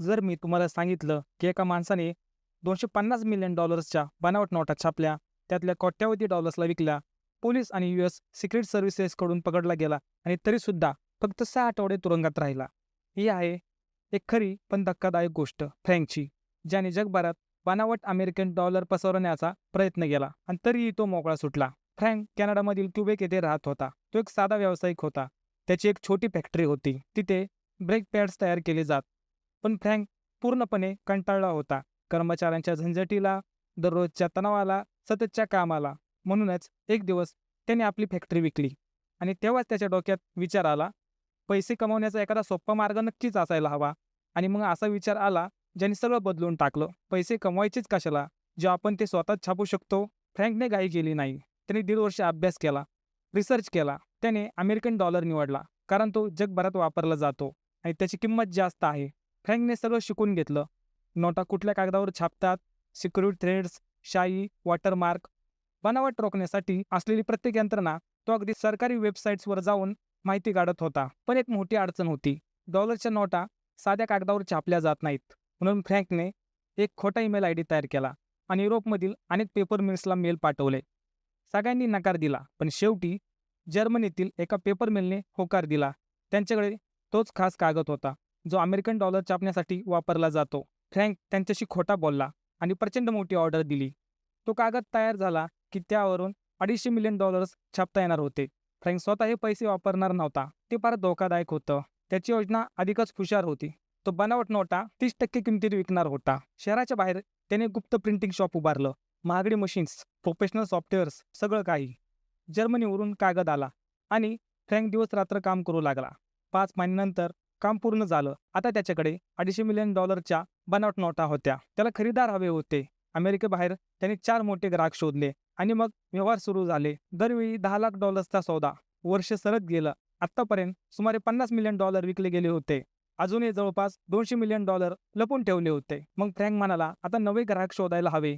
जर मी तुम्हाला सांगितलं की एका माणसाने $250 मिलियन बनावट नोटा छापल्या, त्यातल्या कोट्यावधी डॉलर्सला विकल्या, पोलीस आणि US सिक्रेट सर्व्हिसेसकडून पकडला गेला आणि तरीसुद्धा फक्त 6 आठवडे तुरुंगात राहिला. ही आहे एक खरी पण धक्कादायक गोष्ट फ्रँकची, ज्याने जगभरात बनावट अमेरिकन डॉलर पसरवण्याचा प्रयत्न केला आणि तरीही तो मोकळा सुटला. फ्रँक कॅनडामधील क्युबेक येथे राहत होता. तो एक साधा व्यावसायिक होता. त्याची एक छोटी फॅक्टरी होती. तिथे ब्रेक पॅड्स तयार केले जात. पण फ्रँक पूर्णपणे कंटाळला होता. कर्मचाऱ्यांच्या झंझटीला, दररोजच्या तणावाला, सततच्या कामाला. म्हणूनच एक दिवस त्याने आपली फॅक्टरी विकली आणि तेव्हाच त्याच्या डोक्यात विचार आला, पैसे कमवण्याचा एखादा सोपा मार्ग नक्कीच असायला हवा. आणि मग असा विचार आला ज्याने सगळं बदलून टाकलं. पैसे कमवायचेच कशाला, जे आपण ते स्वतःच छापू शकतो. फ्रँकने घाई केली नाही. त्याने 1.5 वर्ष अभ्यास केला, रिसर्च केला. त्याने अमेरिकन डॉलर निवडला कारण तो जगभरात वापरला जातो आणि त्याची किंमत जास्त आहे. फ्रँकने सगळं शिकून घेतलं. नोटा कुठल्या कागदावर छापतात, सिक्युरिटी थ्रेड्स, शाई, वॉटरमार्क. बनावट रोखण्यासाठी असलेली प्रत्येक यंत्रणा तो अगदी सरकारी वेबसाईट्सवर जाऊन माहिती काढत होता. पण एक मोठी अडचण होती. डॉलरच्या नोटा साध्या कागदावर छापल्या जात नाहीत. म्हणून फ्रँकने एक खोटा ईमेल आयडी तयार केला आणि युरोपमधील अनेक पेपर मिल्सला मेल पाठवले. सगळ्यांनी नकार दिला, पण शेवटी जर्मनीतील एका पेपर मिलने होकार दिला. त्यांच्याकडे तोच खास कागद होता जो अमेरिकन डॉलर छापण्यासाठी वापरला जातो. फ्रँक त्यांच्याशी खोटा बोलला आणि प्रचंड मोठी ऑर्डर दिली. तो कागद तयार झाला की त्यावरून $250 मिलियन छापता येणार होते. फ्रँक स्वतः हे पैसे वापरणार नव्हता. ते फार धोकादायक होतं. त्याची योजना अधिकच हुशार होती. तो बनावट नोटा 30% किमतीत विकणार होता. शहराच्या बाहेर त्याने गुप्त प्रिंटिंग शॉप उभारलं. महागडी मशीन्स, प्रोफेशनल सॉफ्टवेअर्स, सगळं काही. जर्मनीवरून कागद आला आणि फ्रँक दिवस रात्र काम करू लागला. 5 महिन्यानंतर काम पूर्ण झालं. आता त्याच्याकडे $250 मिलियन बनावट नोटा होत्या. त्याला खरेदीदार हवे होते. अमेरिकेबाहेर त्याने 4 मोठे ग्राहक शोधले आणि मग व्यवहार सुरू झाले. दरवेळी $10 लाख सौदा. वर्ष सरत गेलं. आत्तापर्यंत सुमारे $50 मिलियन विकले गेले होते. अजूनही जवळपास $200 मिलियन लपून ठेवले होते. मग फ्रँक म्हणाला, आता नवे ग्राहक शोधायला हवे.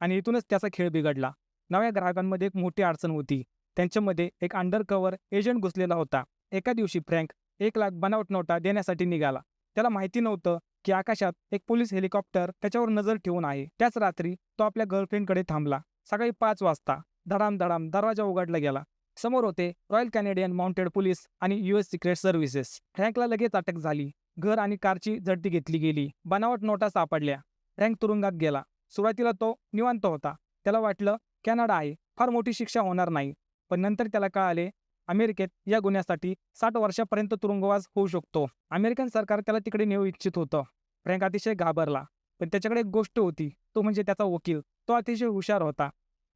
आणि इथूनच त्याचा खेळ बिघडला. नव्या ग्राहकांमध्ये एक मोठी अडचण होती. त्यांच्यामध्ये एक अंडरकव्हर एजंट घुसलेला होता. एका दिवशी फ्रँक 1 लाख बनावट नोटा देण्यासाठी निघाला. त्याला माहिती नव्हतं की आकाशात एक पोलीस हेलिकॉप्टर त्याच्यावर नजर ठेवून आहे. त्याच रात्री तो आपल्या गर्लफ्रेंडकडे थांबला. सकाळी 5 वाजता धडाम धडाम दरवाजा उघडला गेला. समोर होते रॉयल कॅनेडियन माउंटेड पोलीस आणि US सिक्रेट सर्व्हिसेस. फ्रँकला लगेच अटक झाली. घर आणि कारची झडती घेतली गेली. बनावट नोटा सापडल्या. फ्रँक तुरुंगात गेला. सुरुवातीला तो निवांत होता. त्याला वाटलं कॅनडा आहे, फार मोठी शिक्षा होणार नाही. पण नंतर त्याला कळाले अमेरिकेत या गुन्ह्यासाठी 60 वर्षापर्यंत तुरुंगवास होऊ शकतो. अमेरिकन सरकार त्याला तिकडे नेऊ इच्छित होतं. फ्रँक अतिशय घाबरला. पण त्याच्याकडे एक गोष्ट होती, तो म्हणजे त्याचा वकील. तो अतिशय हुशार होता.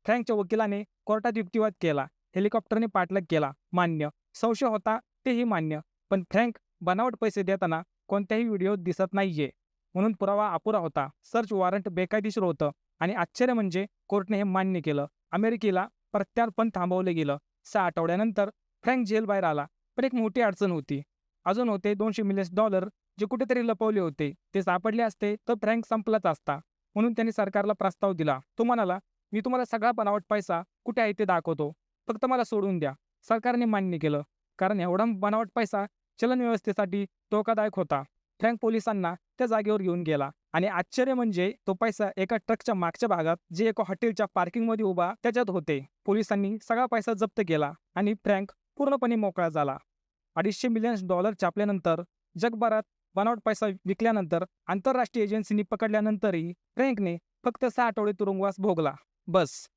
फ्रँकच्या वकिलाने कोर्टात युक्तिवाद केला. हेलिकॉप्टरने पाठलाग केला, मान्य. संशय होता, तेही मान्य. पण फ्रँक बनावट पैसे देताना कोणत्याही व्हिडिओत दिसत नाहीये, म्हणून पुरावा अपुरा होता. सर्च वॉरंट बेकायदेशीर होतं आणि आश्चर्य म्हणजे कोर्टने हे मान्य केलं. अमेरिकेला प्रत्यार्पण थांबवलं गेलं. 6 आठवड्यानंतर फ्रँक जेलबाहेर आला. पण एक मोठी अडचण होती. अजून होते $200 मिलियन जे कुठेतरी लपवले होते. ते सापडले असते तर फ्रँक संपलाच असता. म्हणून त्यांनी सरकारला प्रस्ताव दिला. तो म्हणाला, मी तुम्हाला सगळा बनावट पैसा कुठे आहे ते दाखवतो, फक्त मला सोडून द्या. सरकारने मान्य केलं, कारण एवढा बनावट पैसा चलन व्यवस्थेसाठी धोकादायक होता. फ्रँक पोलिसांना त्या जागेवर घेऊन गेला आणि आश्चर्य म्हणजे तो पैसा एका ट्रकच्या मागच्या भागात, जे एका हॉटेलच्या पार्किंगमध्ये उभा, त्याच्यात होते. पोलिसांनी सगळा पैसा जप्त केला आणि फ्रँक पूर्णपणे मोकळा झाला. $250 मिलियन छापल्यानंतर, जगभरात बनावट पैसा विकल्यानंतर, आंतरराष्ट्रीय एजन्सीनी पकडल्यानंतरही फ्रँकने फक्त 6 आठवडे तुरुंगवास भोगला. बस.